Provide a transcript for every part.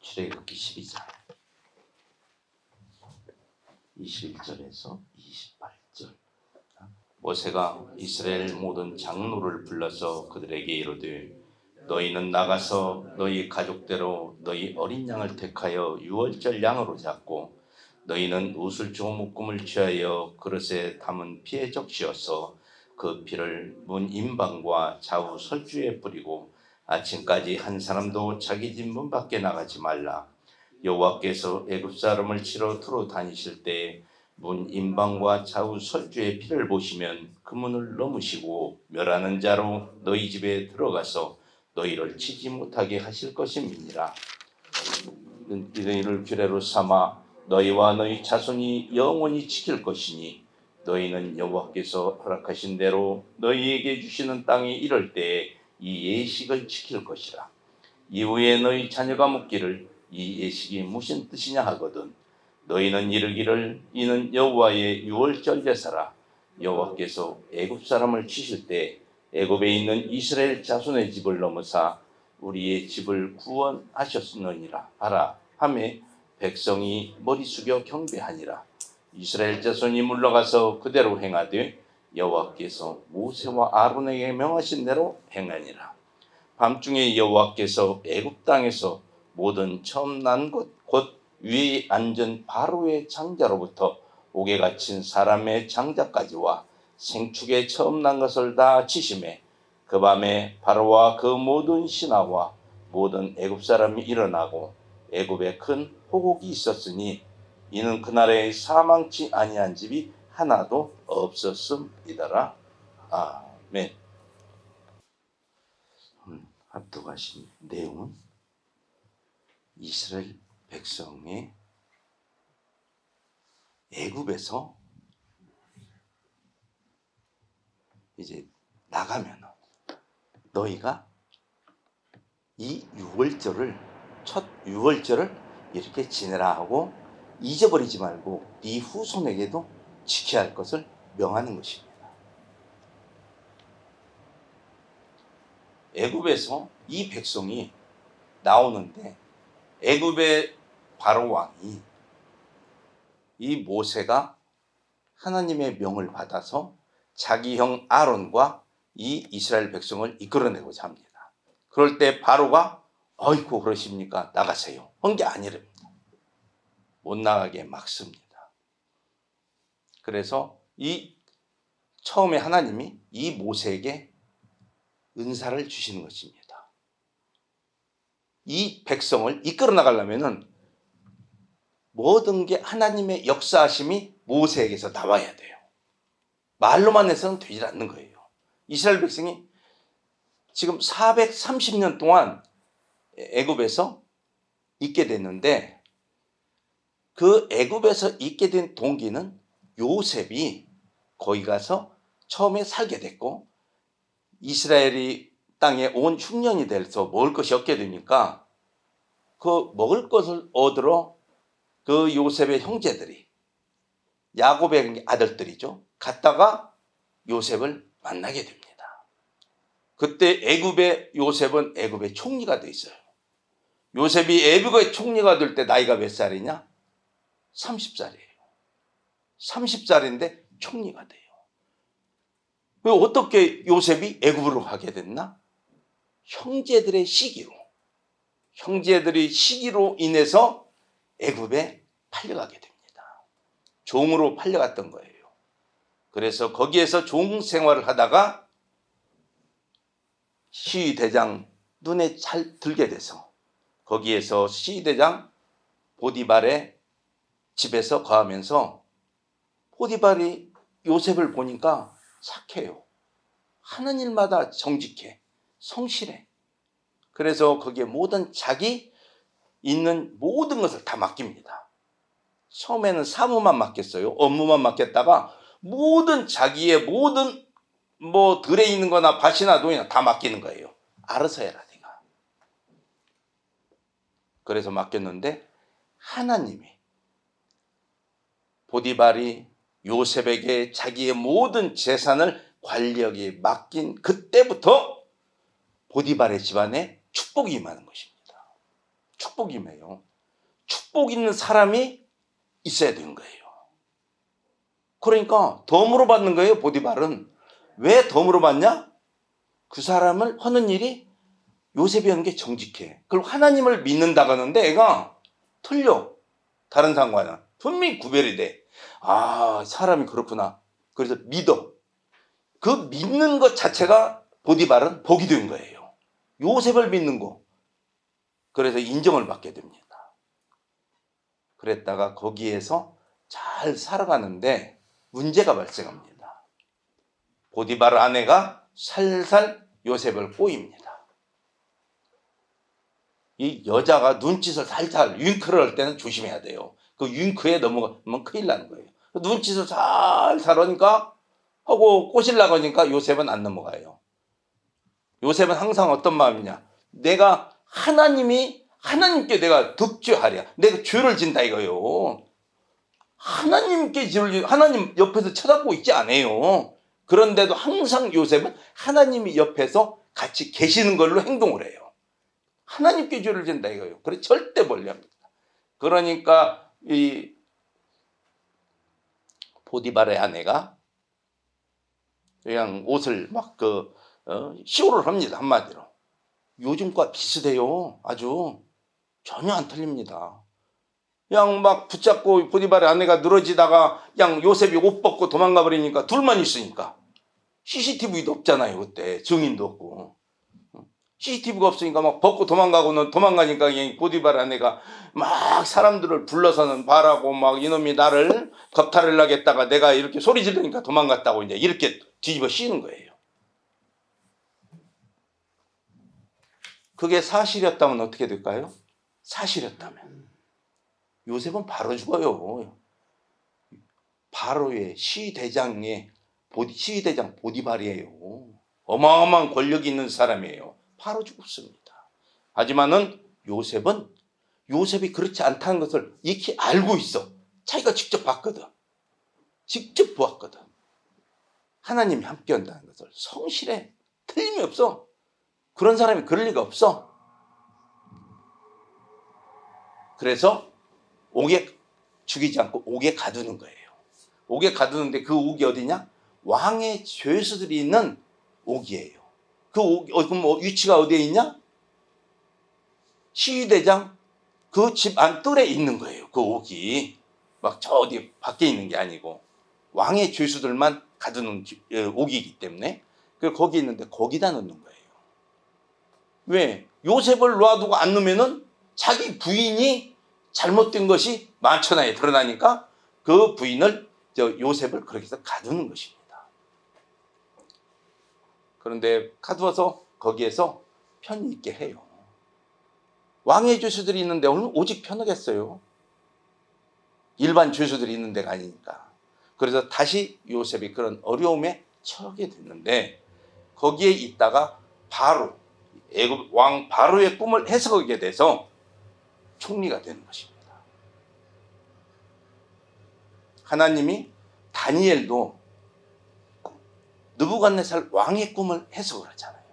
출애굽기 12장 21절에서 28절. 모세가 이스라엘 모든 장로를 불러서 그들에게 이르되 너희는 나가서 너희 가족대로 너희 어린 양을 택하여 유월절 양으로 잡고 너희는 우슬조 묶음을 취하여 그릇에 담은 피에 적시어서 그 피를 문 임방과 좌우 설주에 뿌리고 아침까지 한 사람도 자기 집 문 밖에 나가지 말라. 여호와께서 애굽 사람을 치러 두루 다니실 때 문 임방과 좌우 설주의 피를 보시면 그 문을 넘으시고 멸하는 자로 너희 집에 들어가서 너희를 치지 못하게 하실 것임이니라. 너희를 규례로 삼아 너희와 너희 자손이 영원히 지킬 것이니 너희는 여호와께서 허락하신 대로 너희에게 주시는 땅에 이를 때에 이 예식을 지킬 것이라. 이후에 너희 자녀가 묻기를 이 예식이 무슨 뜻이냐 하거든 너희는 이르기를 이는 여호와의 유월절 제사라. 여호와께서 애굽 사람을 치실 때 애굽에 있는 이스라엘 자손의 집을 넘어사 우리의 집을 구원하셨느니라 하라 하매 백성이 머리 숙여 경배하니라. 이스라엘 자손이 물러가서 그대로 행하되 여호와께서 모세와 아론에게 명하신 대로 행하니라. 밤중에 여호와께서 애굽 땅에서 모든 처음 난 것 곧 위에 앉은 바로의 장자로부터 옥에 갇힌 사람의 장자까지와 생축에 처음 난 것을 다 치심에 그 밤에 바로와 그 모든 신하와 모든 애굽 사람이 일어나고 애굽에 큰 호곡이 있었으니 이는 그날에 사망치 아니한 집이 하나도 없었음이더라. 아멘. 합독하신 내용은 이스라엘 백성의 애굽에서 이제 나가면 너희가 이 유월절을 첫 유월절을 이렇게 지내라 하고 잊어버리지 말고 네 후손에게도 지켜야 할 것을 명하는 것입니다. 애굽에서 이 백성이 나오는데 애굽의 바로 왕이 이 모세가 하나님의 명을 받아서 자기 형 아론과 이 이스라엘 백성을 이끌어내고자 합니다. 그럴 때 바로가 어이구 그러십니까? 나가세요. 한 게 아니랍니다. 못 나가게 막습니다. 그래서 처음에 하나님이 이 모세에게 은사를 주시는 것입니다. 이 백성을 이끌어 나가려면은 모든 게 하나님의 역사하심이 모세에게서 나와야 돼요. 말로만 해서는 되지 않는 거예요. 이스라엘 백성이 지금 430년 동안 애굽에서 있게 됐는데 그 애굽에서 있게 된 동기는 요셉이 거기 가서 처음에 살게 됐고 이스라엘이 땅에 온 흉년이 돼서 먹을 것이 없게 되니까 그 먹을 것을 얻으러 그 요셉의 형제들이 야곱의 아들들이죠. 갔다가 요셉을 만나게 됩니다. 그때 애굽의 요셉은 애굽의 총리가 돼 있어요. 요셉이 애굽의 총리가 될 때 나이가 몇 살이냐? 30살이에요. 30살인데 총리가 돼요. 왜 어떻게 요셉이 애굽으로 가게 됐나? 형제들의 시기로 인해서 애굽에 팔려가게 됩니다. 종으로 팔려갔던 거예요. 그래서 거기에서 종 생활을 하다가 시위대장 눈에 잘 들게 돼서 거기에서 시위대장 보디발의 집에서 거하면서 보디발이 요셉을 보니까 착해요. 하는 일마다 정직해. 성실해. 그래서 거기에 자기 있는 모든 것을 다 맡깁니다. 처음에는 사무만 맡겼어요. 업무만 맡겼다가 자기의 모든 들에 있는 거나 밭이나 돈이나 다 맡기는 거예요. 알아서 해라 네가. 그래서 맡겼는데 하나님이 보디발이 요셉에게 자기의 모든 재산을 관리하기에 맡긴 그때부터 보디발의 집안에 축복이 임하는 것입니다. 축복이에요. 축복 있는 사람이 있어야 되는 거예요. 그러니까 덤으로 받는 거예요. 보디발은. 왜 덤으로 받냐? 그 사람을 하는 일이 요셉이 하는 게 정직해. 그리고 하나님을 믿는다고 하는데 애가 틀려. 다른 사람과는 분명히 구별이 돼. 아, 사람이 그렇구나. 그래서 믿어. 그 믿는 것 자체가 보디발은 복이 된 거예요. 요셉을 믿는 거. 그래서 인정을 받게 됩니다. 그랬다가 거기에서 잘 살아가는데 문제가 발생합니다. 보디발 아내가 살살 요셉을 꼬입니다. 이 여자가 눈짓을 살살 윙크를 할 때는 조심해야 돼요. 그 윙크에 넘어가면 큰일 나는 거예요. 눈짓을 살살 하니까 하고 꼬시려고 하니까 요셉은 안 넘어가요. 요셉은 항상 어떤 마음이냐? 내가 하나님께 내가 득죄하랴. 내가 죄를 진다 이거요. 하나님께 죄를 하나님 옆에서 쳐다보고 있지 않아요. 그런데도 항상 요셉은 하나님이 옆에서 같이 계시는 걸로 행동을 해요. 하나님께 죄를 진다 이거예요. 그래 절대 멀리합니다. 그러니까 이 보디발의 아내가 그냥 옷을 막 시오를 합니다. 한마디로. 요즘과 비슷해요. 아주 전혀 안 틀립니다. 그냥 막 붙잡고 보디발의 아내가 늘어지다가 그냥 요셉이 옷 벗고 도망가 버리니까 둘만 있으니까 CCTV도 없잖아요. 그때 증인도 없고. CCTV가 없으니까 막 벗고 도망가니까 보디발 아내가 막 사람들을 불러서는 바라고 막 이놈이 나를 겁탈을 하겠다가 내가 이렇게 소리 지르니까 도망갔다고 이제 이렇게 뒤집어 씌우는 거예요. 그게 사실이었다면 어떻게 될까요? 사실이었다면 요셉은 바로 죽어요. 바로의 시대장 보디발이에요. 어마어마한 권력이 있는 사람이에요. 바로 죽었습니다. 하지만은 요셉이 그렇지 않다는 것을 익히 알고 있어. 자기가 직접 봤거든. 직접 보았거든. 하나님이 함께 한다는 것을 성실해. 틀림이 없어. 그런 사람이 그럴 리가 없어. 그래서 옥에 죽이지 않고 옥에 가두는 거예요. 옥에 가두는데 그 옥이 어디냐? 왕의 죄수들이 있는 옥이에요. 그 옥, 그럼 위치가 어디에 있냐? 시위대장 그 집 안 뜰에 있는 거예요. 그 옥이 막 저 어디 밖에 있는 게 아니고 왕의 죄수들만 가두는 옥이기 때문에 거기 있는데 거기다 넣는 거예요. 왜? 요셉을 놔두고 안 넣으면은 자기 부인이 잘못된 것이 만천하에 드러나니까 그 부인을 요셉을 그렇게 해서 가두는 것입니다. 그런데 가두어서 거기에서 편히 있게 해요. 왕의 죄수들이 있는데 오직 편하겠어요. 일반 죄수들이 있는 데가 아니니까. 그래서 다시 요셉이 그런 어려움에 처하게 됐는데 거기에 있다가 바로 애굽 왕 바로의 꿈을 해석하게 돼서 총리가 되는 것입니다. 하나님이 다니엘도 느부갓네살 왕의 꿈을 해석을 하잖아요.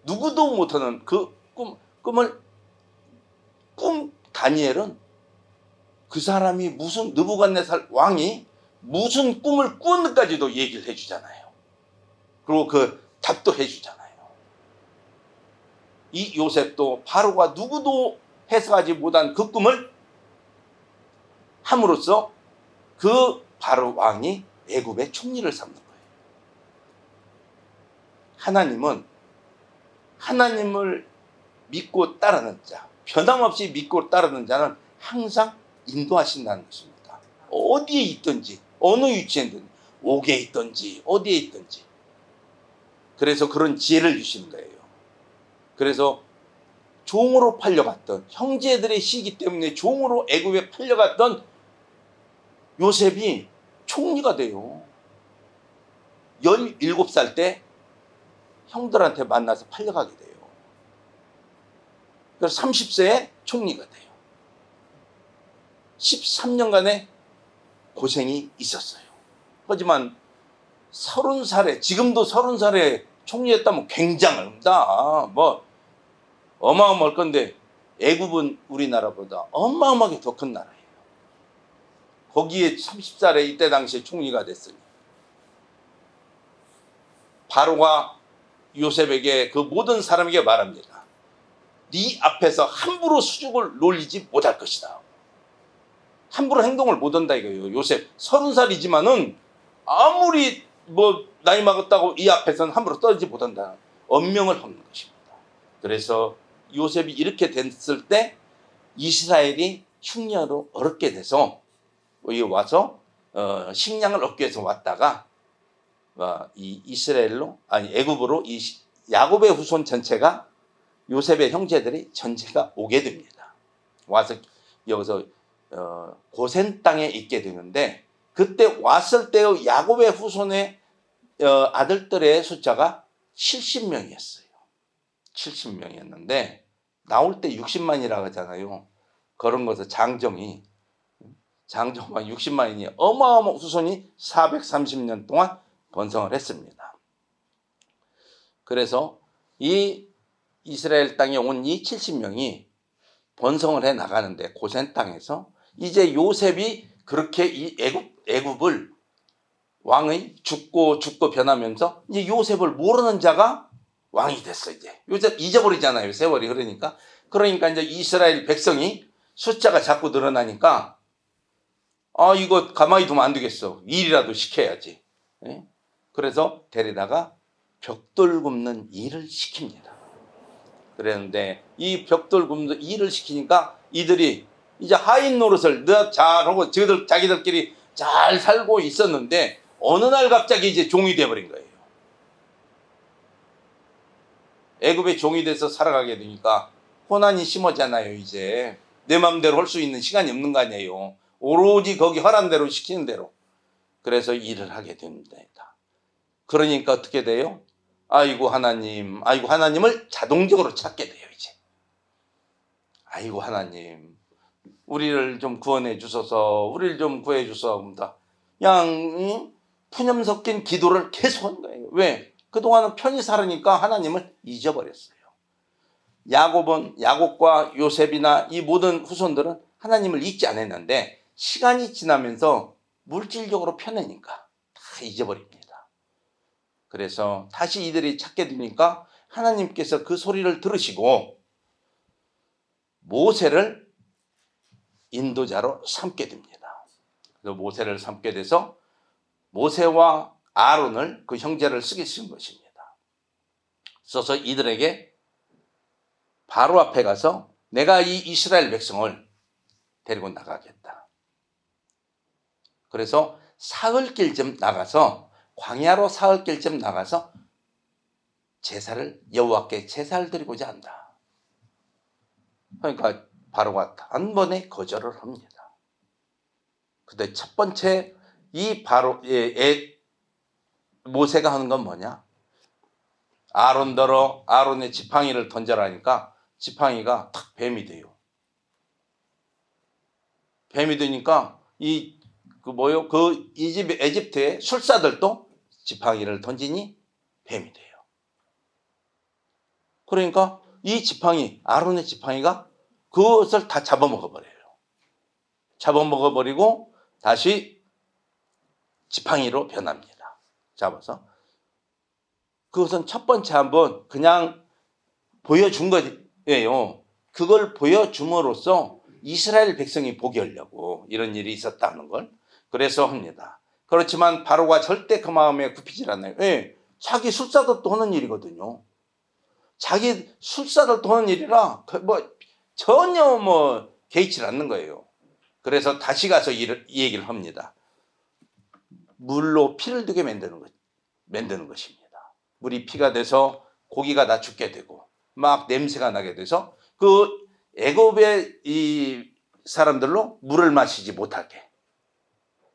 누구도 못하는 그 꿈을 다니엘은 그 사람이 느부갓네살 왕이 무슨 꿈을 꾸었는지까지도 얘기를 해주잖아요. 그리고 그 답도 해주잖아요. 이 요셉도 바로가 누구도 해석하지 못한 그 꿈을 함으로써 그 바로 왕이 애굽의 총리를 삼는 거예요. 하나님은 하나님을 믿고 따르는 자, 변함없이 믿고 따르는 자는 항상 인도하신다는 것입니다. 어디에 있든지 어느 위치에 있든지 옥에 있든지 어디에 있든지. 그래서 그런 지혜를 주시는 거예요. 그래서 종으로 팔려갔던 형제들의 시기 때문에 종으로 애굽에 팔려갔던 요셉이 총리가 돼요. 17살 때 형들한테 만나서 팔려가게 돼요. 그래서 30세에 총리가 돼요. 13년간의 고생이 있었어요. 하지만 30살에 지금도 30살에 총리했다면 굉장합니다. 뭐 어마어마할 건데 애굽은 우리나라보다 어마어마하게 더 큰 나라예요. 거기에 30살에 이때 당시에 총리가 됐으니 바로가 요셉에게 그 모든 사람에게 말합니다. 네 앞에서 함부로 수죽을 놀리지 못할 것이다. 함부로 행동을 못한다 이거예요. 요셉 30살이지만은 아무리 뭐 나이 먹었다고 이 앞에서는 함부로 떨지 못한다. 언명을 하는 것입니다. 그래서 요셉이 이렇게 됐을 때 이스라엘이 흉년으로 어렵게 돼서 여기 와서 식량을 얻기 위해서 왔다가 이 이스라엘로 애굽으로 이 야곱의 후손 전체가 요셉의 형제들이 전체가 오게 됩니다. 와서 여기서 고센 땅에 있게 되는데 그때 왔을 때의 야곱의 후손의 아들들의 숫자가 70명이었어요. 70명이었는데 나올 때 60만이라고 하잖아요. 그런 것을 장정만 60만이니 어마어마한 후손이 430년 동안 번성을 했습니다. 그래서 이 이스라엘 땅에 온 이 70명이 번성을 해 나가는데 고센 땅에서 이제 요셉이 그렇게 이 애굽을 왕의 죽고 변하면서 이제 요셉을 모르는 자가 왕이 됐어. 이제 요셉 잊어버리잖아요. 세월이 흐르니까. 그러니까 이제 이스라엘 백성이 숫자가 자꾸 늘어나니까 이거 가만히 두면 안 되겠어. 일이라도 시켜야지. 그래서 데려다가 벽돌 굽는 일을 시킵니다. 그랬는데 이 벽돌 굽는 일을 시키니까 이들이 이제 하인 노릇을 잘하고 자기들끼리 잘 살고 있었는데 어느 날 갑자기 이제 종이 돼버린 거예요. 애굽의 종이 돼서 살아가게 되니까 고난이 심하잖아요. 이제 내 마음대로 할 수 있는 시간이 없는 거 아니에요. 오로지 거기 허란 대로 시키는 대로. 그래서 일을 하게 됩니다. 그러니까 어떻게 돼요? 아이고 하나님을 자동적으로 찾게 돼요. 이제 아이고 하나님 우리를 좀 구원해 주소서, 우리를 좀 구해 주소서 합니다. 그냥 푸념 섞인 기도를 계속한 거예요. 왜? 그동안은 편히 살으니까 하나님을 잊어버렸어요. 야곱과 요셉이나 이 모든 후손들은 하나님을 잊지 않았는데 시간이 지나면서 물질적으로 편하니까 다 잊어버립니다. 그래서 다시 이들이 찾게 되니까 하나님께서 그 소리를 들으시고 모세를 인도자로 삼게 됩니다. 그래서 모세를 삼게 돼서 모세와 아론을 그 형제를 쓰게 쓴 것입니다. 써서 이들에게 바로 앞에 가서 내가 이 이스라엘 백성을 데리고 나가겠다. 그래서 사흘길쯤 나가서 광야로 사흘길쯤 나가서 여호와께 제사를 드리고자 한다. 그러니까 바로가 단번에 거절을 합니다. 근데 첫 번째 모세가 하는 건 뭐냐? 아론의 지팡이를 던져라니까 지팡이가 탁 뱀이 돼요. 뱀이 되니까 에집트의 술사들도 지팡이를 던지니 뱀이 돼요. 그러니까 아론의 지팡이가 그것을 다 잡아먹어버려요. 잡아먹어버리고 다시 지팡이로 변합니다. 잡아서. 그것은 첫 번째 한번 그냥 보여준 거예요. 그걸 보여줌으로써 이스라엘 백성이 보게 하려고 이런 일이 있었다는 걸 그래서 합니다. 그렇지만 바로가 절대 그 마음에 굽히질 않아요. 왜? 자기 술사들도 하는 일이거든요. 자기 술사들도 하는 일이라 전혀 개의치 않는 거예요. 그래서 다시 가서 이 얘기를 합니다. 물로 피를 두게 만드는 것입니다. 물이 피가 돼서 고기가 다 죽게 되고 막 냄새가 나게 돼서 그 애굽의 이 사람들로 물을 마시지 못하게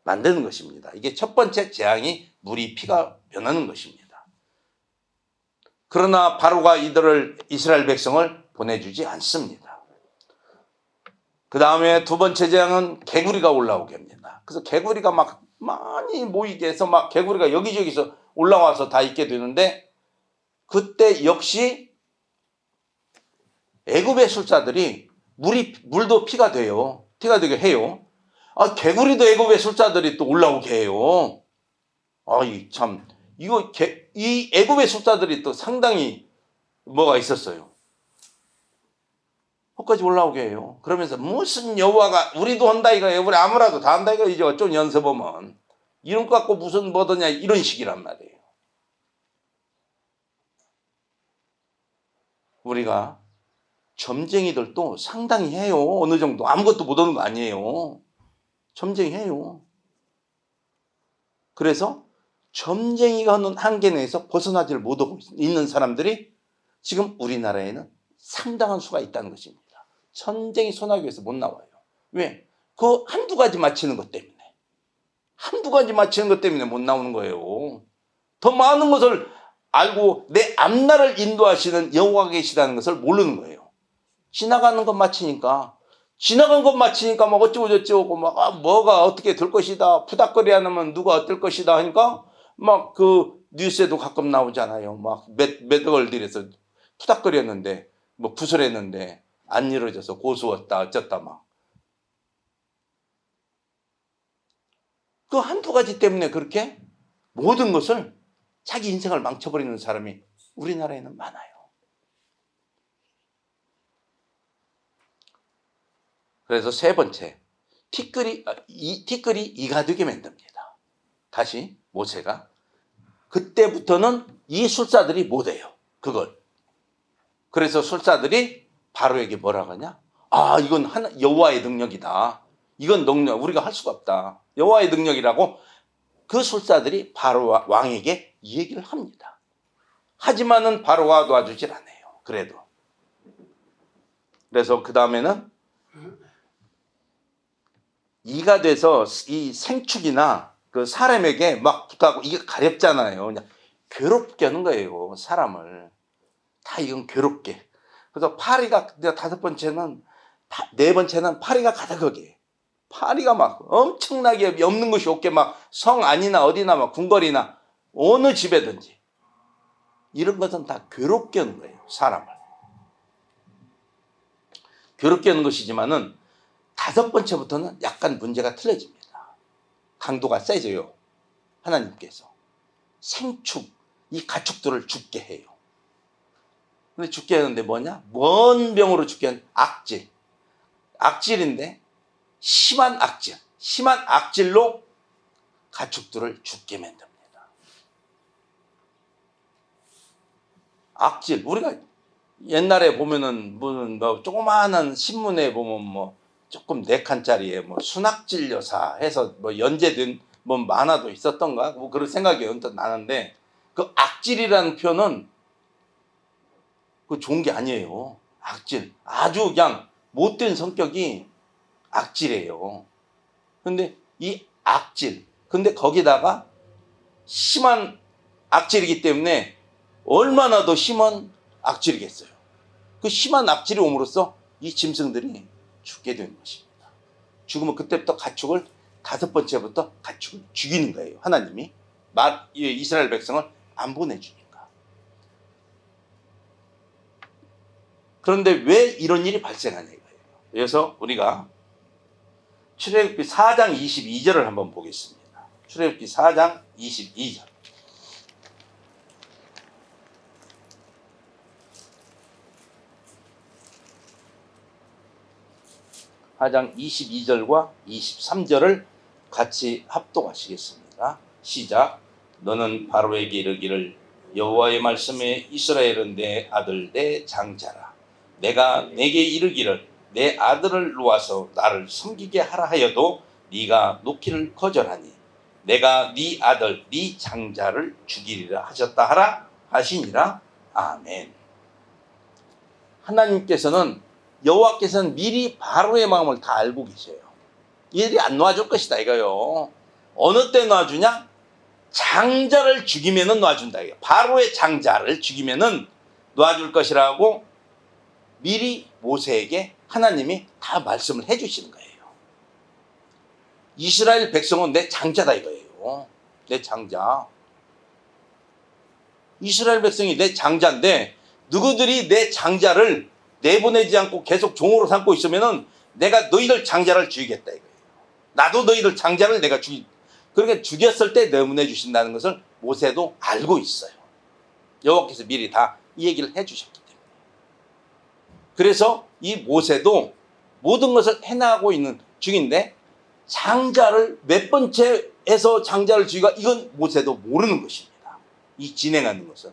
만드는 것입니다. 이게 첫 번째 재앙이 물이 피가 변하는 것입니다. 그러나 바로가 이스라엘 백성을 보내주지 않습니다. 그 다음에 두 번째 재앙은 개구리가 올라오게 합니다. 그래서 개구리가 막 많이 모이게 해서 막 개구리가 여기저기서 올라와서 다 있게 되는데 그때 역시 애굽의 술사들이 물도 피가 돼요. 피가 되게 해요. 개구리도 애굽의 술사들이 또 올라오게 해요. 참, 이 애굽의 술사들이 또 상당히 뭐가 있었어요. 거기까지 올라오게 해요. 그러면서 무슨 여호와가 우리도 한다 이거예요. 우리 아무라도 다 한다 이거죠. 좀 연습하면. 이런 거 갖고 무슨 뭐더냐 이런 식이란 말이에요. 우리가 점쟁이들도 상당히 해요. 어느 정도. 아무것도 못하는 거 아니에요. 점쟁이 해요. 그래서 점쟁이가 하는 한계 내에서 벗어나지를 못하고 있는 사람들이 지금 우리나라에는 상당한 수가 있다는 것입니다. 점쟁이 소나기에서 못 나와요. 왜? 그 한두 가지 맞히는 것 때문에. 한두 가지 맞히는 것 때문에 못 나오는 거예요. 더 많은 것을 알고 내 앞날을 인도하시는 여호와가 계시다는 것을 모르는 거예요. 지나가는 것 맞히니까 막 어쩌고 저쩌고 막 뭐가 어떻게 될 것이다 푸닥거리 안 하면 누가 어떨 것이다 하니까 막 그 뉴스에도 가끔 나오잖아요. 막 몇 억을 들여서 푸닥거렸는데 뭐 구설했는데 안 이루어져서 고소했다 어쩌다 막 그 한두 가지 때문에 그렇게 모든 것을 자기 인생을 망쳐버리는 사람이 우리나라에는 많아요. 그래서 세 번째, 티끌이 이가 되게 만듭니다. 다시 모세가 그때부터는 이 술사들이 못해요. 그걸. 그래서 술사들이 바로에게 뭐라고 하냐? 이건 여호와의 능력이다. 이건 우리가 할 수가 없다. 여호와의 능력이라고 그 술사들이 바로 왕에게 이 얘기를 합니다. 하지만은 바로가 놔주질 않아요. 그래서 그 다음에는 이가 돼서 이 생축이나 그 사람에게 막 붙하고 이게 가렵잖아요. 그냥 괴롭게 하는 거예요. 사람을. 다 이건 괴롭게. 그래서 네 번째는 파리가 가득하게. 파리가 막 엄청나게 없는 것이 없게 막 성 안이나 어디나 막 궁궐이나 어느 집에든지 이런 것은 다 괴롭게 하는 거예요. 사람을. 괴롭게 하는 것이지만은 다섯 번째부터는 약간 문제가 틀려집니다. 강도가 세져요. 하나님께서. 생축, 이 가축들을 죽게 해요. 근데 죽게 하는데 뭐냐? 뭔 병으로 죽게 하는 악질. 악질인데 심한 악질로 가축들을 죽게 만듭니다. 악질. 우리가 옛날에 보면은 무슨 뭐 조그마한 신문에 보면 뭐 조금 4칸짜리에 뭐 순악질 여사 해서 뭐 연재된 뭐 만화도 있었던가 뭐 그런 생각이 언뜻 나는데 그 악질이라는 표현은 그 좋은 게 아니에요. 악질. 아주 그냥 못된 성격이 악질이에요. 근데 이 악질. 근데 거기다가 심한 악질이기 때문에 얼마나 더 심한 악질이겠어요. 그 심한 악질이 옴으로써 이 짐승들이 죽게 되는 것입니다. 죽으면 그때부터 가축을 5번째부터 가축을 죽이는 거예요. 하나님이 이스라엘 백성을 안 보내주니까. 그런데 왜 이런 일이 발생하냐 이거예요. 그래서 우리가 출애굽기 4장 22절을 한번 보겠습니다. 출애굽기 4장 22절. 4장 22절과 23절을 같이 합독하시겠습니다. 시작. 너는 바로에게 이르기를 여호와의 말씀에 이스라엘은 내 아들 내 장자라. 내가 내게 이르기를 내 아들을 놓아서 나를 섬기게 하라 하여도 네가 놓기를 거절하니 내가 네 아들 네 장자를 죽이리라 하셨다 하라 하시니라. 아멘. 여호와께서는 미리 바로의 마음을 다 알고 계셔요. 얘들이 안 놔줄 것이다 이거요. 어느 때 놔주냐? 장자를 죽이면은 놔준다 이거. 바로의 장자를 죽이면은 놔줄 것이라고 미리 모세에게 하나님이 다 말씀을 해주시는 거예요. 이스라엘 백성은 내 장자다 이거예요. 내 장자. 이스라엘 백성이 내 장자인데 누구들이 내 장자를 내보내지 않고 계속 종으로 삼고 있으면은 내가 너희들 장자를 죽이겠다 이거예요. 나도 너희들 장자를 내가 그러니까 죽였을 때 내보내 주신다는 것을 모세도 알고 있어요. 여호와께서 미리 다 이 얘기를 해주셨기 때문에. 그래서 이 모세도 모든 것을 해나가고 있는 중인데 장자를 몇 번째에서 장자를 죽이가 이건 모세도 모르는 것입니다. 이 진행하는 것은.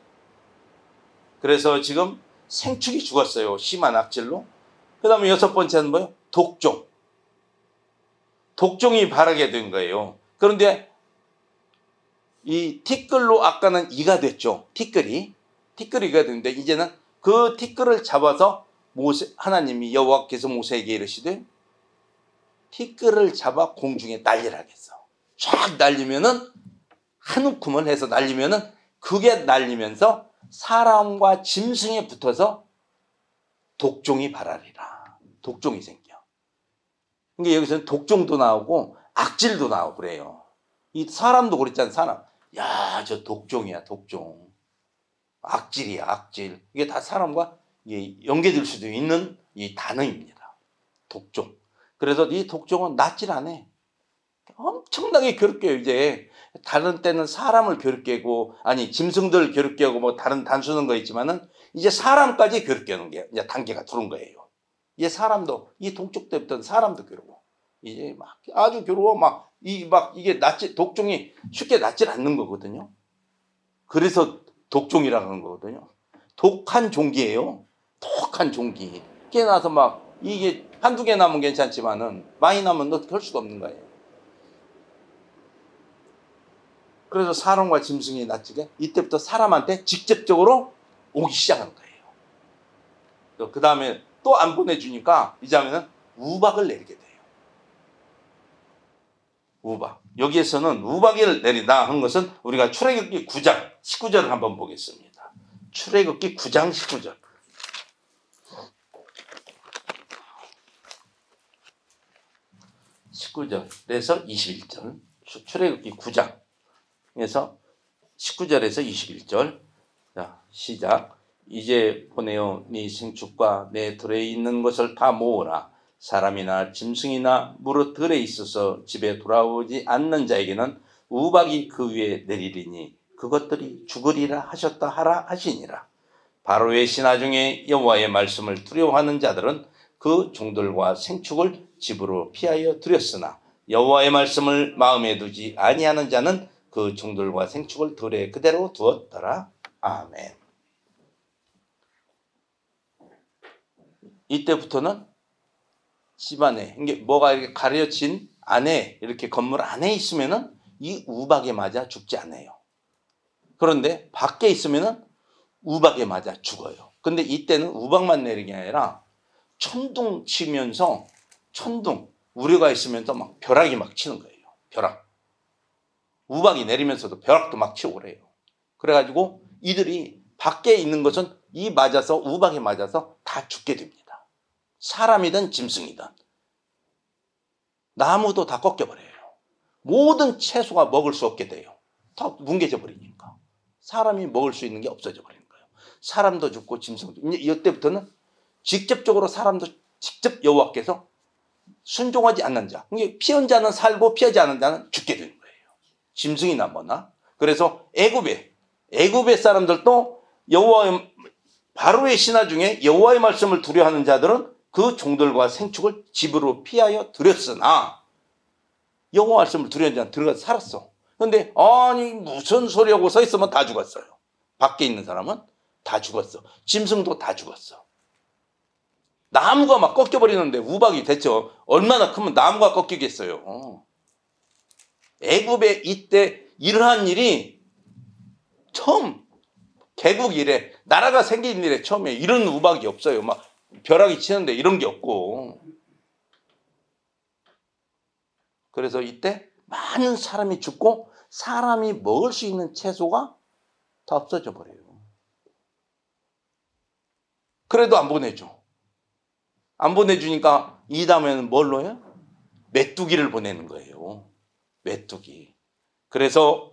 그래서 지금 생축이 죽었어요. 심한 악질로. 그 다음에 6번째는 뭐예요? 독종. 독종이 바라게 된 거예요. 그런데 이 티끌로 아까는 이가 됐죠. 티끌이가 됐는데 이제는 그 티끌을 잡아서 하나님이 여호와께서 모세에게 이르시되 티끌을 잡아 공중에 날리라겠어. 쫙 날리면은 한 움큼을 해서 날리면은 그게 날리면서 사람과 짐승에 붙어서 독종이 발하리라. 독종이 생겨. 그러니까 여기서는 독종도 나오고 악질도 나오고 그래요. 이 사람도 그랬잖아요. 사람. 야, 저 독종이야, 독종. 악질이야, 악질. 이게 다 사람과 연계될 수도 있는 이 단어입니다. 독종. 그래서 이 독종은 낫질 않아. 엄청나게 괴롭게 해요, 이제. 다른 때는 사람을 괴롭게 하고, 아니, 짐승들 괴롭게 하고, 뭐, 다른 단순한 거 있지만은, 이제 사람까지 괴롭게 하는 게, 이제 단계가 들어온 거예요. 이제 사람도, 이 동쪽 때부터는 사람도 괴로워. 이제 막, 아주 괴로워. 이게 독종이 쉽게 낫질 않는 거거든요. 그래서 독종이라고 하는 거거든요. 독한 종기예요. 독한 종기. 깨나서 막, 이게 한두 개 나면 괜찮지만은, 많이 나면 어떻게 할 수가 없는 거예요. 그래서 사람과 짐승이 낯지게 이때부터 사람한테 직접적으로 오기 시작하는 거예요. 그 다음에 또 안 보내주니까 이제 하면은 우박을 내리게 돼요. 우박. 여기에서는 우박을 내린다 한 것은 우리가 출애굽기 9장 19절을 한번 보겠습니다. 출애굽기 9장 19절. (19절에서 21절) 출애굽기 9장 에서 19절에서 21절. 자, 시작. 이제 보내어 네 생축과 내 들에 있는 것을 다 모으라. 사람이나 짐승이나 무릇 들에 있어서 집에 돌아오지 않는 자에게는 우박이 그 위에 내리리니 그것들이 죽으리라 하셨다 하라 하시니라. 바로의 신하 중에 여호와의 말씀을 두려워하는 자들은 그 종들과 생축을 집으로 피하여 들였으나 여호와의 말씀을 마음에 두지 아니하는 자는 그 종들과 생축을 들에 그대로 두었더라. 아멘. 이때부터는 집안에 이게 뭐가 이렇게 가려진 안에 이렇게 건물 안에 있으면은 이 우박에 맞아 죽지 않아요. 그런데 밖에 있으면은 우박에 맞아 죽어요. 근데 이때는 우박만 내리는 게 아니라 천둥 치면서 우려가 있으면서 막 벼락이 막 치는 거예요. 벼락. 우박이 내리면서도 벼락도 막 치고 그래요. 그래가지고 이들이 밖에 있는 것은 이 맞아서 우박에 맞아서 다 죽게 됩니다. 사람이든 짐승이든 나무도 다 꺾여버려요. 모든 채소가 먹을 수 없게 돼요. 다 뭉개져 버리니까 사람이 먹을 수 있는 게 없어져 버리는 거예요. 사람도 죽고 짐승도. 이제 이때부터는 직접적으로 사람도 직접 여호와께서 순종하지 않는 자, 피한 자는 살고 피하지 않는 자는 죽게 되는 거예요. 짐승이나 뭐나. 그래서 애굽의 사람들도 바로의 신하 중에 여호와의 말씀을 두려워하는 자들은 그 종들과 생축을 집으로 피하여 들였으나 여호와 말씀을 두려워하는 자는 들어가서 살았어. 그런데 아니 무슨 소리하고 서 있으면 다 죽었어요. 밖에 있는 사람은 다 죽었어. 짐승도 다 죽었어. 나무가 막 꺾여버리는데 우박이 대체 얼마나 크면 나무가 꺾이겠어요. 애굽에 이때 이러한 일이 처음, 개국 이래, 나라가 생긴 일에 처음에 이런 우박이 없어요. 막 벼락이 치는데 이런 게 없고. 그래서 이때 많은 사람이 죽고 사람이 먹을 수 있는 채소가 다 없어져 버려요. 그래도 안 보내줘. 안 보내주니까 이 다음에는 뭘로 해요? 메뚜기를 보내는 거예요. 메뚜기. 그래서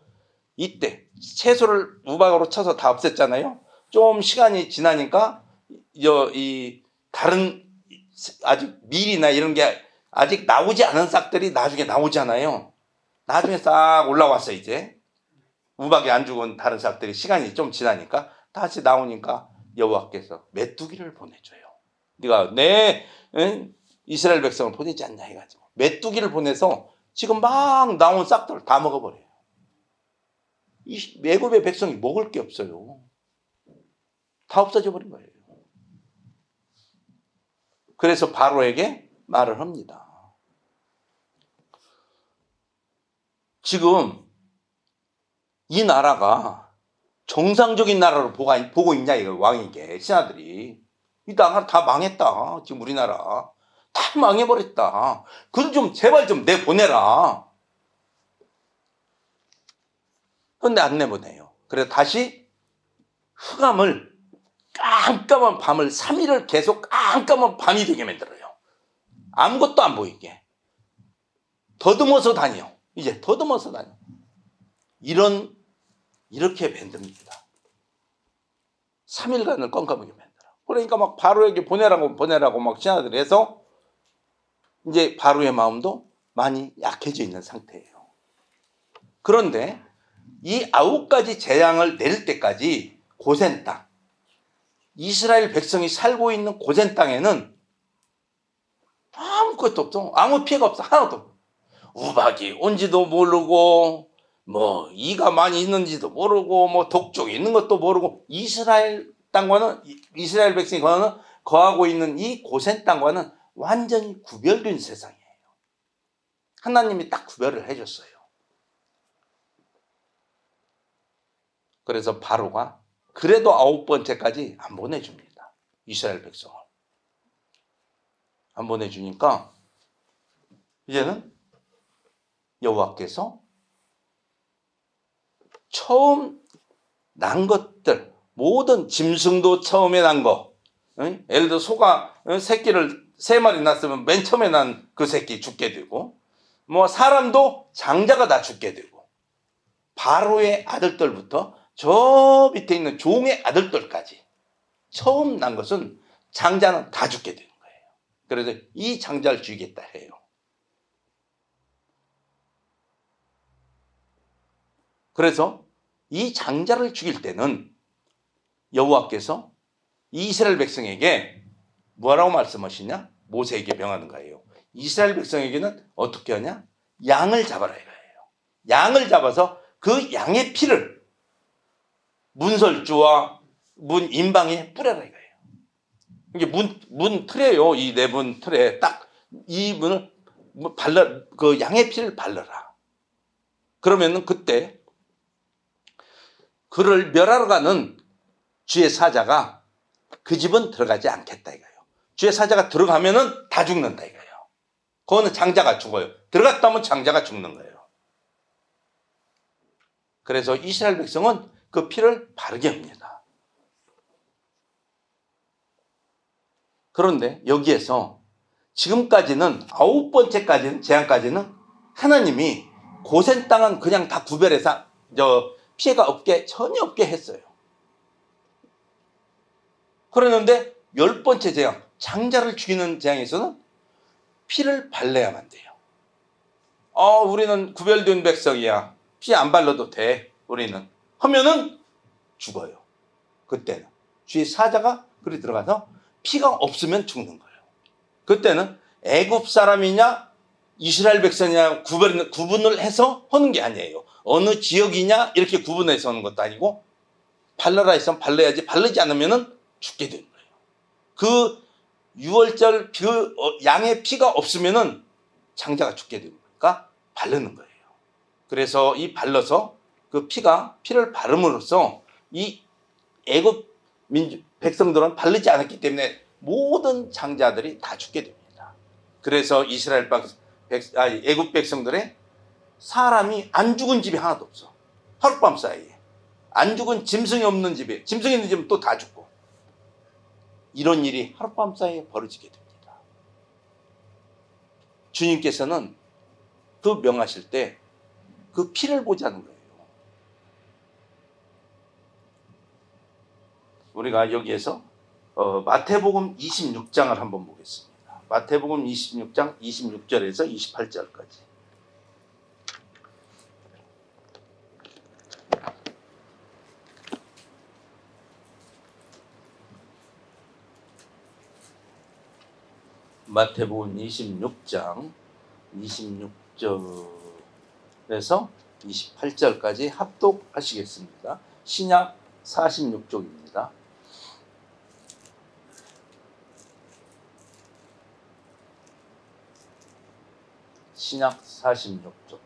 이때 채소를 우박으로 쳐서 다 없앴잖아요. 좀 시간이 지나니까 다른 아직 밀이나 이런 게 아직 나오지 않은 싹들이 나중에 나오잖아요. 나중에 싹 올라왔어. 이제 우박이 안 죽은 다른 싹들이 시간이 좀 지나니까 다시 나오니까 여호와께서 메뚜기를 보내줘요. 네가 내 이스라엘 백성을 보내지 않냐 해가지고 메뚜기를 보내서 지금 막 나온 싹들을 다 먹어버려요. 이 애굽의 백성이 먹을 게 없어요. 다 없어져 버린 거예요. 그래서 바로에게 말을 합니다. 지금 이 나라가 정상적인 나라로 보고 있냐 이거 왕에게 신하들이. 이 나라 다 망했다. 지금 우리나라 다 망해버렸다. 그걸 좀 제발 좀 내보내라. 그런데 안 내보내요. 그래서 다시 흑암을 깜깜한 밤을 3일을 계속 깜깜한 밤이 되게 만들어요. 아무것도 안 보이게. 더듬어서 다녀. 이제 더듬어서 다녀. 이렇게 만듭니다. 3일간을 깜깜하게 만들어. 그러니까 막 바로에게 보내라고 막 신하들이 해서 이제 바로의 마음도 많이 약해져 있는 상태예요. 그런데 이 9가지 재앙을 내릴 때까지 고센 땅, 이스라엘 백성이 살고 있는 고센 땅에는 아무것도 없어. 아무 피해가 없어. 하나도 없어. 우박이 온지도 모르고 뭐 이가 많이 있는지도 모르고 뭐 독종이 있는 것도 모르고 이스라엘 백성이 거하고 있는 이 고센 땅과는 완전히 구별된 세상이에요. 하나님이 딱 구별을 해줬어요. 그래서 바로가 그래도 9번째까지 안 보내줍니다. 이스라엘 백성을. 안 보내주니까 이제는 여호와께서 처음 난 것들, 모든 짐승도 처음에 난 거, 예를 들어 소가 새끼를 3마리 낳았으면 맨 처음에 난 그 새끼 죽게 되고, 뭐 사람도 장자가 다 죽게 되고, 바로의 아들들부터 저 밑에 있는 종의 아들들까지 처음 난 것은 장자는 다 죽게 되는 거예요. 그래서 이 장자를 죽이겠다 해요. 그래서 이 장자를 죽일 때는 여호와께서 이스라엘 백성에게 뭐라고 말씀하시냐? 모세에게 명하는 거예요. 이스라엘 백성에게는 어떻게 하냐? 양을 잡아라 이거예요. 양을 잡아서 그 양의 피를 문설주와 문 인방에 뿌려라 이거예요. 이게 문 틀에요. 이 네 문 틀에 딱 이 문을 그 양의 피를 발라라. 그러면은 그때 그를 멸하러 가는 주의 사자가 그 집은 들어가지 않겠다 이거예요. 주의 사자가 들어가면은 다 죽는다 이거예요. 그거는 장자가 죽어요. 들어갔다 하면 장자가 죽는 거예요. 그래서 이스라엘 백성은 그 피를 바르게 합니다. 그런데 여기에서 지금까지는 9번째까지는 재앙까지는 하나님이 고센 땅은 그냥 다 구별해서 피해가 전혀 없게 했어요. 그러는데 10번째 재앙, 장자를 죽이는 재앙에서는 피를 발라야만 돼요. 우리는 구별된 백성이야. 피 안 발라도 돼. 우리는. 하면은 죽어요. 그때는. 주의 사자가 그리 들어가서 피가 없으면 죽는 거예요. 그때는 애굽 사람이냐 이스라엘 백성이냐 구분을 해서 하는 게 아니에요. 어느 지역이냐 이렇게 구분해서 하는 것도 아니고 발라라 했으면 발라야지 바르지 않으면 죽게 되는 거예요. 그 6월절 양의 피가 없으면 장자가 죽게 되니까 바르는 거예요. 그래서 이 발라서 그 피를 바름으로써 이 애굽 백성들은 바르지 않았기 때문에 모든 장자들이 다 죽게 됩니다. 그래서 애굽 백성들의 사람이 안 죽은 집이 하나도 없어. 하룻밤 사이에. 안 죽은 짐승이 없는 집에, 짐승이 있는 집은 또 다 죽고. 이런 일이 하룻밤 사이에 벌어지게 됩니다. 주님께서는 그 명하실 때 그 피를 보자는 거예요. 우리가 여기에서 마태복음 26장을 한번 보겠습니다. 마태복음 26장 26절에서 28절까지. 마태복음 26장 26절에서 28절까지 합독하시겠습니다. 신약 46쪽입니다. 신약 46쪽.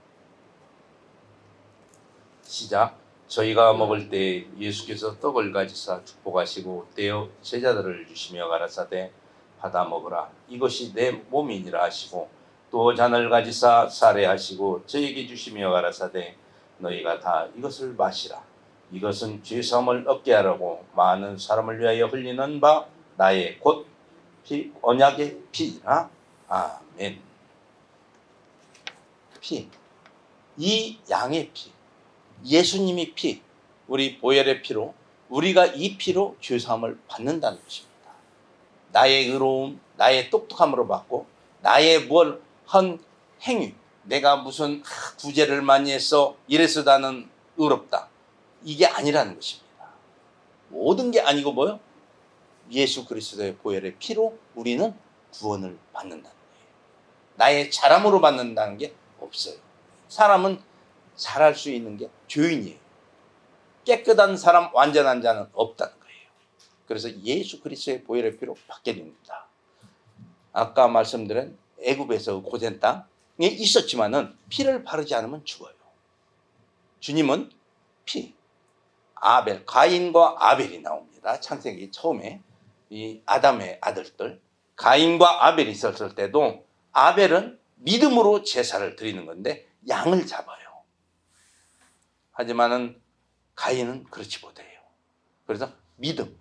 시작. 저희가 먹을 때 예수께서 떡을 가지사 축복하시고 떼어 제자들을 주시며 가라사대 받아 먹으라. 이것이 내 몸이니라 하시고 또 잔을 가지사 사례하시고 저에게 주시며 가라사대 너희가 다 이것을 마시라. 이것은 죄사함을 얻게 하라고 많은 사람을 위하여 흘리는 바 나의 곧 피, 언약의 피라. 아멘. 피. 이 양의 피. 예수님이 피. 우리 보혈의 피로 우리가 이 피로 죄사함을 받는다는 것입니다. 나의 의로움, 나의 똑똑함으로 받고 나의 뭘 한 행위, 내가 무슨 구제를 많이 했어 이래서 나는 의롭다. 이게 아니라는 것입니다. 모든 게 아니고 뭐요? 예수 그리스도의 보혈의 피로 우리는 구원을 받는다는 거예요. 나의 잘함으로 받는다는 게 없어요. 사람은 잘할 수 있는 게 죄인이에요. 깨끗한 사람, 완전한 자는 없다는 거예요. 그래서 예수 그리스도의 보혈의 피로 받게 됩니다. 아까 말씀드린 애굽에서 고센 땅에 있었지만은 피를 바르지 않으면 죽어요. 주님은 피, 아벨, 가인과 아벨이 나옵니다. 창세기 처음에 이 아담의 아들들 가인과 아벨이 있었을 때도 아벨은 믿음으로 제사를 드리는 건데 양을 잡아요. 하지만은 가인은 그렇지 못해요. 그래서 믿음.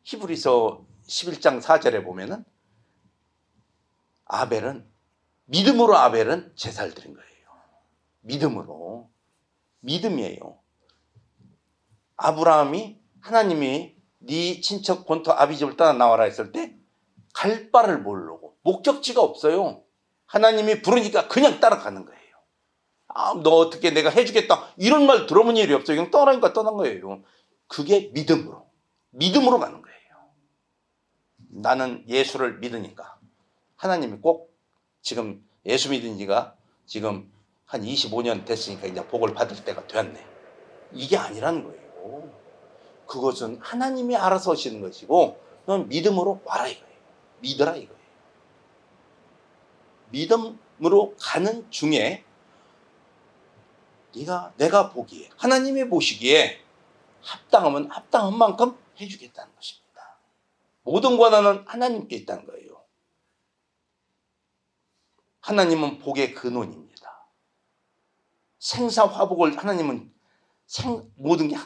히브리서 11장 4절에 보면은 믿음으로 아벨은 제사를 드린 거예요. 믿음으로. 믿음이에요. 아브라함이 하나님이 네 친척 본토 아비집을 떠나 나와라 했을 때 갈 바를 모르고 목적지가 없어요. 하나님이 부르니까 그냥 따라가는 거예요. 너 어떻게 내가 해주겠다 이런 말 들어본 일이 없어요. 그냥 떠나니까 떠난 거예요. 그게 믿음으로 가는 거예요. 나는 예수를 믿으니까 하나님이 꼭 지금 예수 믿은 지가 지금 한 25년 됐으니까 이제 복을 받을 때가 되었네. 이게 아니라는 거예요. 그것은 하나님이 알아서 하시는 것이고 넌 믿음으로 와라 이거예요. 믿어라 이거예요. 믿음으로 가는 중에 내가 보기에 하나님이 보시기에 합당하면 합당한 만큼 해주겠다는 것입니다. 모든 권한은 하나님께 있다는 거예요. 하나님은 복의 근원입니다. 생사화복을 하나님은 모든 게